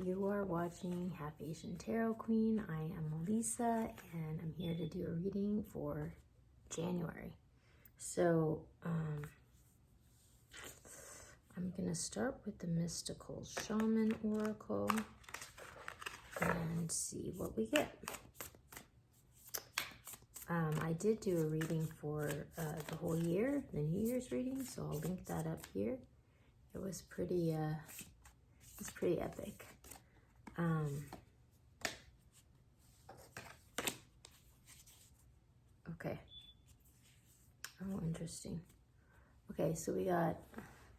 You are watching Half Asian Tarot Queen. I am Melissa and I'm here to do a reading for January. So, I'm going to start with the Mystical Shaman Oracle and see what we get. I did do a reading for the whole year, the New Year's reading, so I'll link that up here. It was pretty epic. Okay. Oh, interesting. Okay, so we got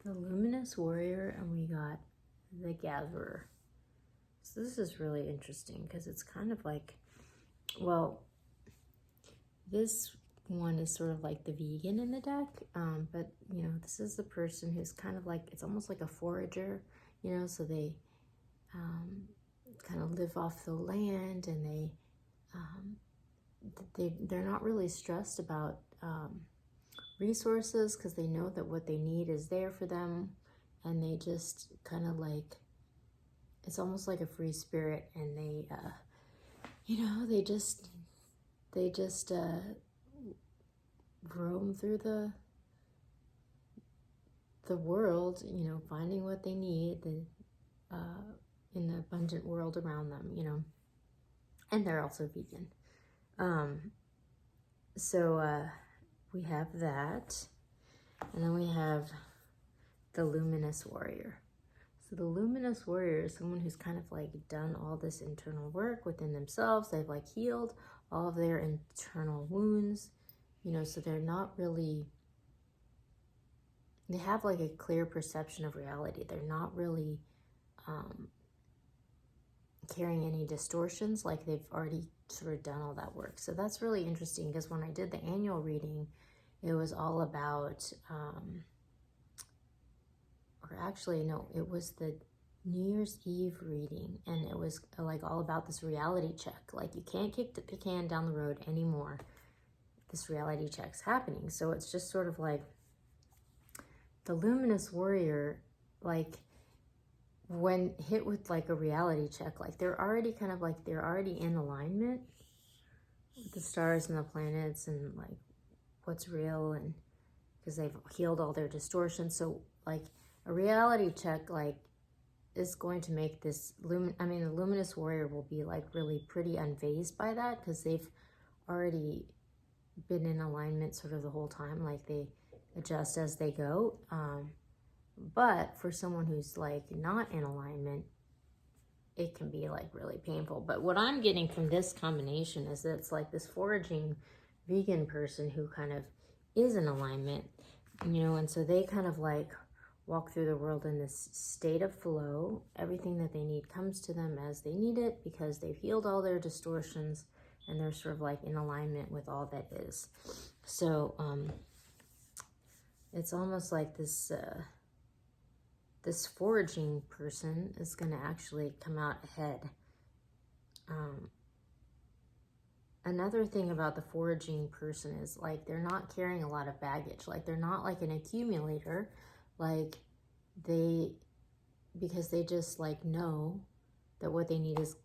the Luminous Warrior and we got the Gatherer. So this is really interesting because it's kind of like, well, this one is sort of like the vegan in the deck, but you know, this is the person who's kind of like, it's almost like a forager, you know, so they kind of live off the land, and they're not really stressed about resources because they know that what they need is there for them, and they just kind of like, it's almost like a free spirit, and they you know, they just roam through the world, you know, finding what they need in the abundant world around them, you know, and they're also vegan. So we have that, and then we have the Luminous Warrior. So the Luminous Warrior is someone who's kind of like done all this internal work within themselves. They've like healed all of their internal wounds, you know, so they're not really, they have like a clear perception of reality. They're not really carrying any distortions, like they've already sort of done all that work. So that's really interesting because when I did the annual reading, it was all about, or actually, no, it was the New Year's Eve reading, and it was like all about this reality check. Like, you can't kick the can down the road anymore. This reality check's happening. So it's just sort of like the Luminous Warrior, like when hit with like a reality check, like they're already kind of like, they're already in alignment with the stars and the planets and like what's real, and because they've healed all their distortions. So like a reality check like is going to make this the Luminous Warrior will be like really pretty unfazed by that because they've already been in alignment sort of the whole time. Like they adjust as they go. But for someone who's like not in alignment, it can be like really painful. But what I'm getting from this combination is that it's like this foraging vegan person who kind of is in alignment, you know, and so they kind of like walk through the world in this state of flow. Everything that they need comes to them as they need it because they've healed all their distortions, and they're sort of like in alignment with all that is. So it's almost like this this foraging person is going to actually come out ahead. Another thing about the foraging person is like they're not carrying a lot of baggage. Like they're not like an accumulator. Like because they just like know that what they need is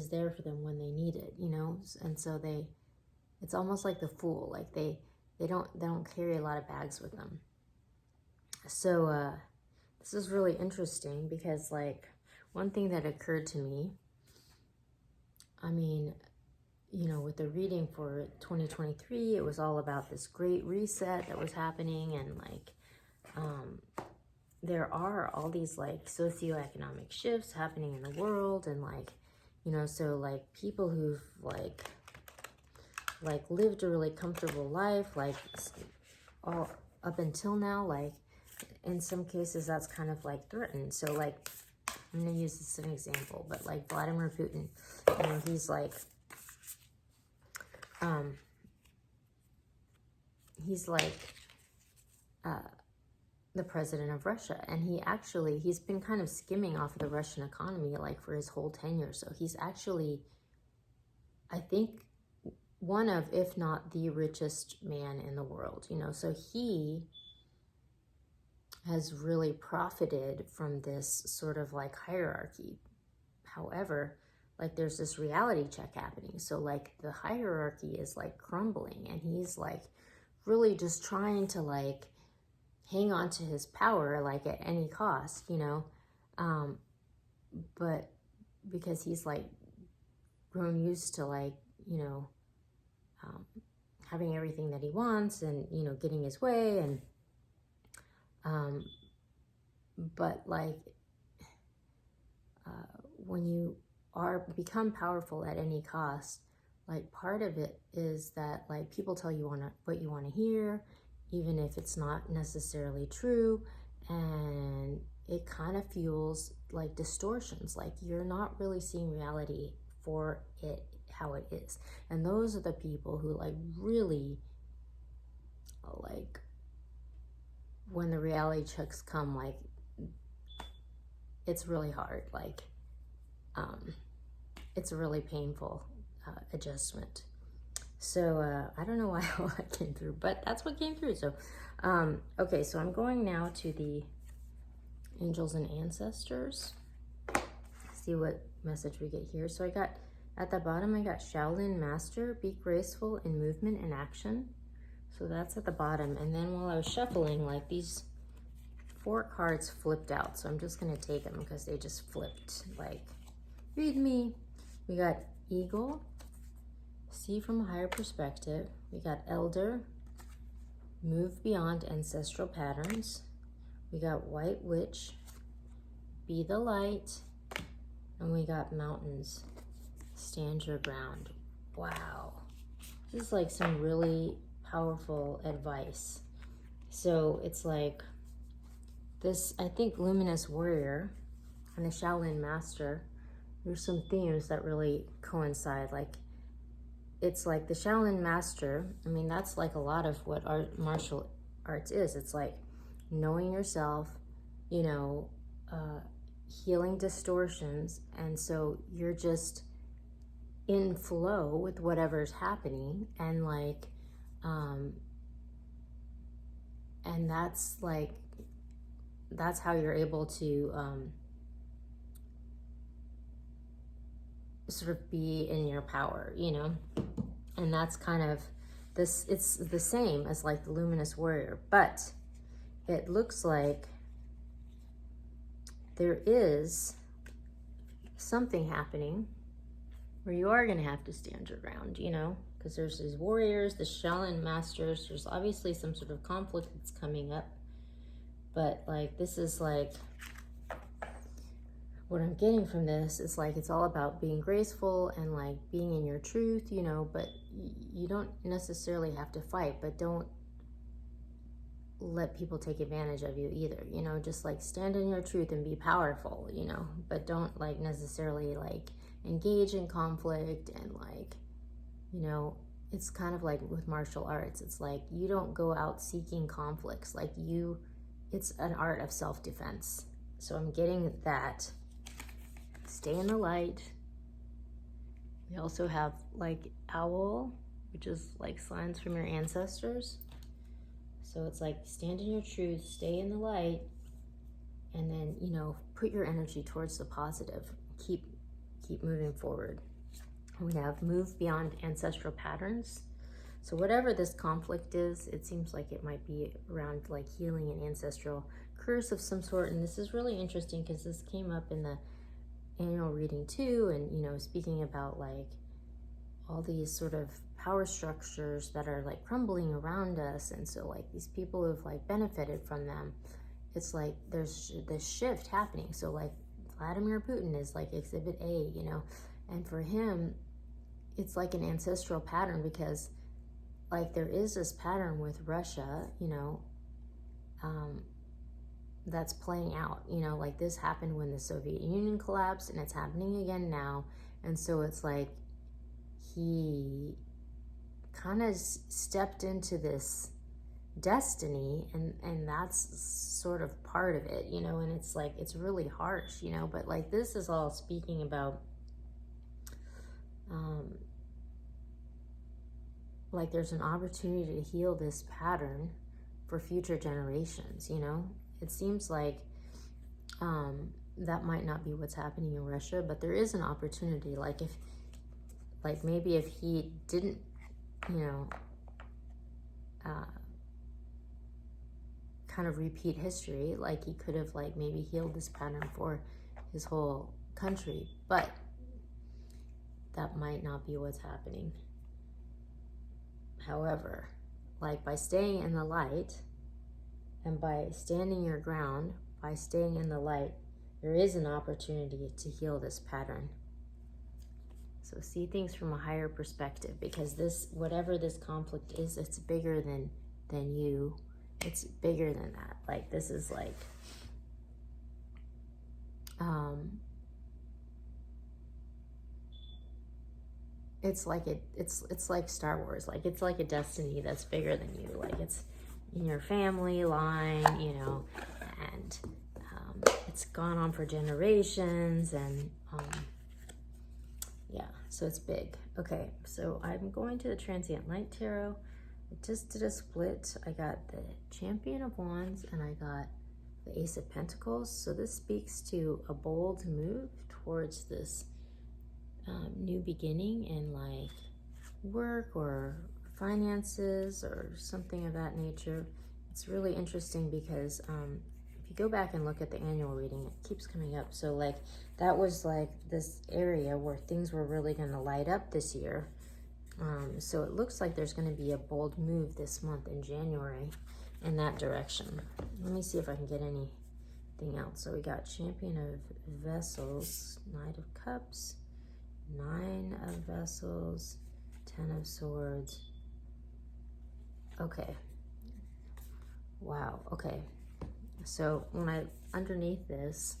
there for them when they need it, you know? And so it's almost like the Fool. Like they don't carry a lot of bags with them. So this is really interesting because like one thing that occurred to me, I mean, you know, with the reading for 2023, it was all about this great reset that was happening, and like there are all these like socioeconomic shifts happening in the world, and like, you know, so like people who've like lived a really comfortable life, like all up until now, like in some cases that's kind of like threatened. So like, I'm gonna use this as an example, but like Vladimir Putin, you know, he's like the president of Russia, and he's been kind of skimming off of the Russian economy like for his whole tenure. So he's actually, I think, one of, if not the richest man in the world, you know. So he has really profited from this sort of like hierarchy However, like there's this reality check happening. So like the hierarchy is like crumbling, and he's like really just trying to like hang on to his power like at any cost, you know. But because he's like grown used to like, you know, having everything that he wants and, you know, getting his way, and but like when you become powerful at any cost, like part of it is that like people tell you what you want to hear, even if it's not necessarily true, and it kind of fuels like distortions. Like you're not really seeing reality for it how it is. And those are the people who like really like when the reality checks come, like it's really hard. Like it's a really painful adjustment. So I don't know why all that came through, but that's what came through. So okay, so I'm going now to the angels and ancestors. See what message we get here. So I got at the bottom, I got Shaolin Master, be graceful in movement and action. So that's at the bottom. And then while I was shuffling, like these 4 cards flipped out. So I'm just gonna take them because they just flipped. Like, read me. We got Eagle, see from a higher perspective. We got Elder, move beyond ancestral patterns. We got White Witch, be the light. And we got Mountains, stand your ground. Wow. This is like some really powerful advice. So it's like this, I think Luminous Warrior and the Shaolin Master, there's some themes that really coincide. Like it's like the Shaolin Master, I mean, that's like a lot of what martial arts is. It's like knowing yourself, you know, healing distortions. And so you're just in flow with whatever's happening, and like and that's like, that's how you're able to sort of be in your power, you know. And that's kind of this, it's the same as like the Luminous Warrior, but it looks like there is something happening where you are going to have to stand your ground, you know, because there's these warriors, the Shaolin Masters. There's obviously some sort of conflict that's coming up, but like this is like what I'm getting from this is like it's all about being graceful and like being in your truth, you know. But you don't necessarily have to fight, but don't let people take advantage of you either, you know. Just like stand in your truth and be powerful, you know, but don't like necessarily like engage in conflict. And like, you know, it's kind of like with martial arts, it's like you don't go out seeking conflicts. Like it's an art of self-defense. So I'm getting that. Stay in the light. We also have like Owl, which is like signs from your ancestors. So it's like stand in your truth, stay in the light, and then, you know, put your energy towards the positive. Keep moving forward. We have move beyond ancestral patterns. So whatever this conflict is, it seems like it might be around like healing an ancestral curse of some sort. And this is really interesting because this came up in the annual reading too, and, you know, speaking about like all these sort of power structures that are like crumbling around us. And so like these people who've like benefited from them, it's like there's this shift happening. So like Vladimir Putin is like exhibit A, you know, and for him it's like an ancestral pattern, because like there is this pattern with Russia, you know, that's playing out, you know. Like this happened when the Soviet Union collapsed, and it's happening again now. And so it's like he kind of stepped into this destiny, and that's sort of part of it, you know. And it's like it's really harsh, you know, but like this is all speaking about like there's an opportunity to heal this pattern for future generations, you know. It seems like that might not be what's happening in Russia, but there is an opportunity. Like if, like maybe if he didn't, you know, kind of repeat history, like he could have like maybe healed this pattern for his whole country, but that might not be what's happening. However, like by staying in the light and by standing your ground, by staying in the light, there is an opportunity to heal this pattern. So see things from a higher perspective, because this, whatever this conflict is, it's bigger than you. It's bigger than that. Like this is like, it's like it's like Star Wars. Like it's like a destiny that's bigger than you. Like it's in your family line, you know, and it's gone on for generations, and yeah, so it's big. Okay, so I'm going to the Transient Light Tarot. I just did a split. I got the Champion of Wands and I got the Ace of Pentacles. So this speaks to a bold move towards this new beginning in like work or finances or something of that nature. It's really interesting because if you go back and look at the annual reading, it keeps coming up. So like that was like this area where things were really going to light up this year. So it looks like there's going to be a bold move this month in January in that direction. Let me see if I can get anything else. So we got Champion of Vessels, Knight of Cups, 9 of Vessels, 10 of Swords. Okay. Wow. Okay. So when I, underneath this,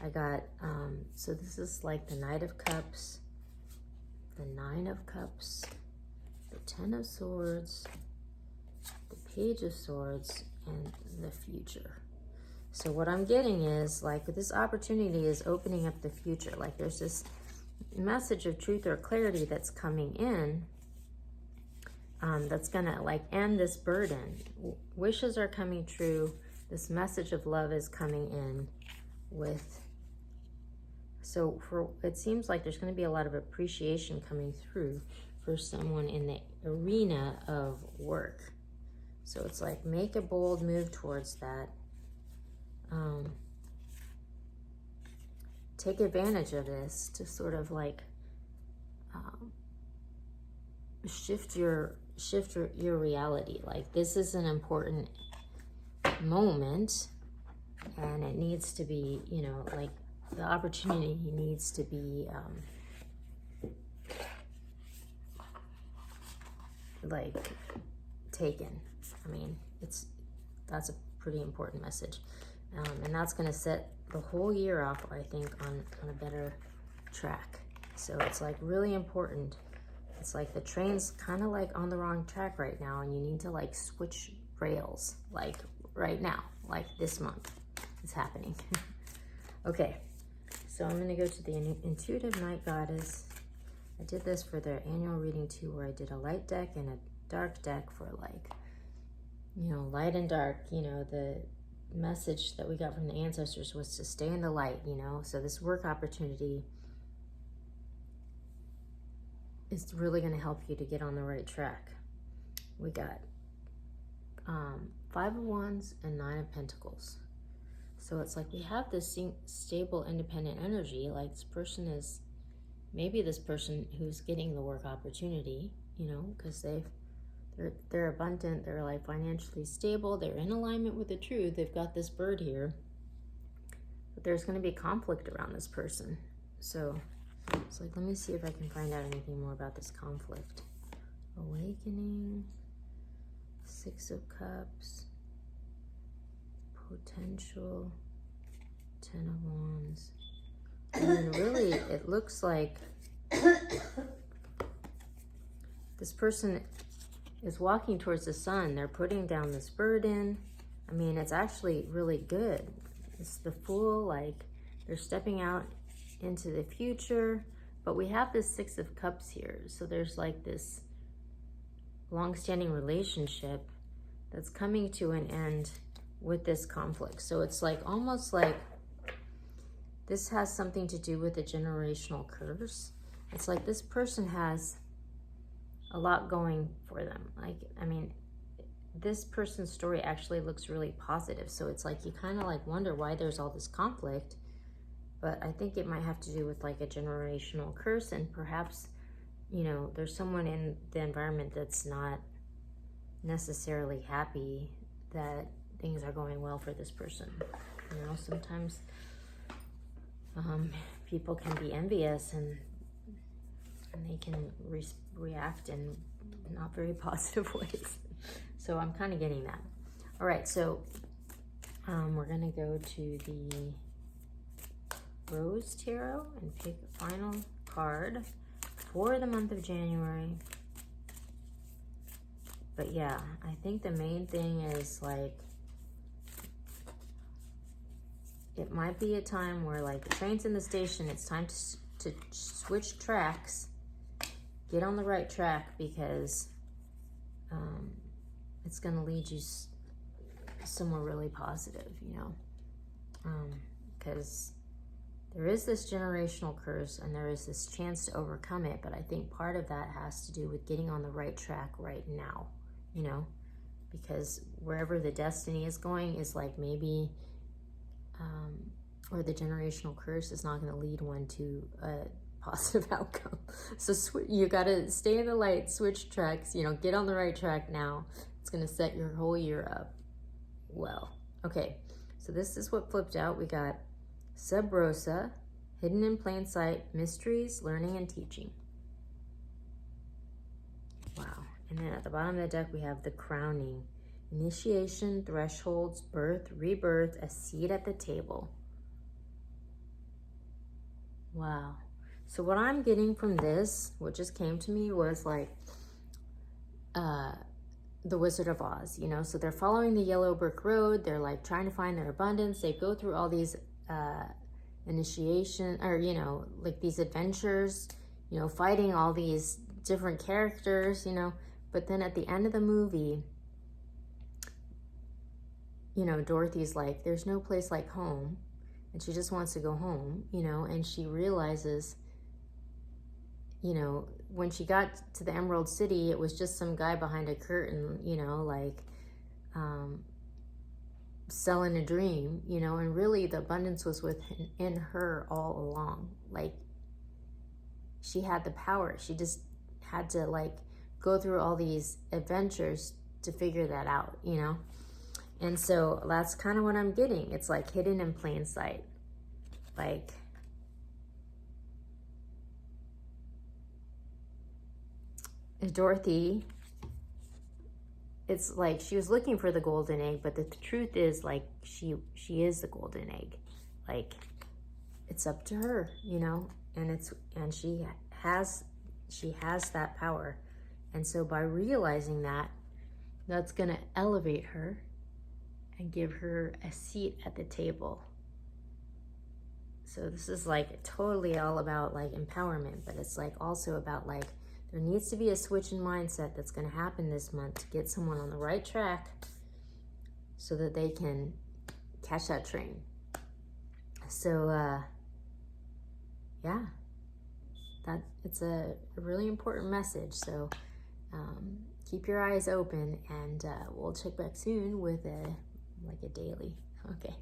I got, so this is like the Knight of Cups, the 9 of Cups, the 10 of Swords, the Page of Swords, and the Future. So what I'm getting is like this opportunity is opening up the future. Like there's this message of truth or clarity that's coming in, that's gonna like end this burden. Wishes are coming true. This message of love is coming in with, so for, it seems like there's going to be a lot of appreciation coming through for someone in the arena of work. So it's like make a bold move towards that. Take advantage of this to sort of like shift your reality. Like this is an important moment, and it needs to be, you know, like the opportunity needs to be like taken. I mean, that's a pretty important message, and that's going to set the whole year off, I think, on a better track. So it's like really important. It's like the train's kind of like on the wrong track right now, and you need to like switch rails like right now, like this month is happening. Okay, so I'm going to go to the Intuitive Night Goddess. I did this for the annual reading too, where I did a light deck and a dark deck for like, you know, light and dark. You know, the message that we got from the ancestors was to stay in the light, you know. So this work opportunity is really going to help you to get on the right track. We got 5 of Wands and 9 of Pentacles. So it's like we have this stable, independent energy. Like this person is, maybe this person who's getting the work opportunity, you know, because they're abundant, they're like financially stable, they're in alignment with the truth, they've got this bird here. But there's going to be conflict around this person. So it's like, let me see if I can find out anything more about this conflict. Awakening, 6 of Cups, potential, 10 of Wands. I mean, really, it looks like this person is walking towards the sun. They're putting down this burden. I mean, it's actually really good. It's the Fool, like they're stepping out into the future. But we have this 6 of Cups here. So there's like this long-standing relationship that's coming to an end with this conflict. So it's like almost like this has something to do with a generational curse. It's like this person has a lot going for them. Like, I mean, this person's story actually looks really positive. So it's like you kind of like wonder why there's all this conflict. But I think it might have to do with like a generational curse, and perhaps, you know, there's someone in the environment that's not necessarily happy that things are going well for this person. You know, sometimes people can be envious and they can react in not very positive ways. So I'm kind of getting that. All right, so we're gonna go to the Rose Tarot and pick a final card for the month of January. But yeah, I think the main thing is like, it might be a time where like the train's in the station, it's time to switch tracks, get on the right track, because it's gonna lead you somewhere really positive, you know, because there is this generational curse and there is this chance to overcome it, but I think part of that has to do with getting on the right track right now, you know, because wherever the destiny is going is like maybe, or the generational curse is not going to lead one to a positive outcome. So you got to stay in the light, switch tracks, you know, get on the right track now. It's going to set your whole year up well. Okay, so this is what flipped out. We got Sub Rosa, Hidden in Plain Sight, Mysteries, Learning, and Teaching. Wow. And then at the bottom of the deck, we have the Crowning, Initiation, Thresholds, Birth, Rebirth, a Seat at the Table. Wow. So what I'm getting from this, what just came to me, was like the Wizard of Oz, you know? So they're following the yellow brick road. They're like trying to find their abundance. They go through all these initiation, or, you know, like these adventures, you know, fighting all these different characters, you know? But then at the end of the movie, you know, Dorothy's like, there's no place like home. And she just wants to go home, you know, and she realizes, you know, when she got to the Emerald City, it was just some guy behind a curtain, you know, like selling a dream, you know, and really the abundance was within her all along. Like, she had the power. She just had to like go through all these adventures to figure that out, you know? And so that's kind of what I'm getting. It's like hidden in plain sight. Like, Dorothy, it's like she was looking for the golden egg, but the truth is like she is the golden egg. Like, it's up to her, you know, and she has that power. And so by realizing that, that's gonna elevate her and give her a seat at the table. So this is like totally all about like empowerment, but it's like also about like, there needs to be a switch in mindset that's going to happen this month to get someone on the right track so that they can catch that train. So, yeah, it's a really important message. So keep your eyes open, and we'll check back soon with a daily. Okay.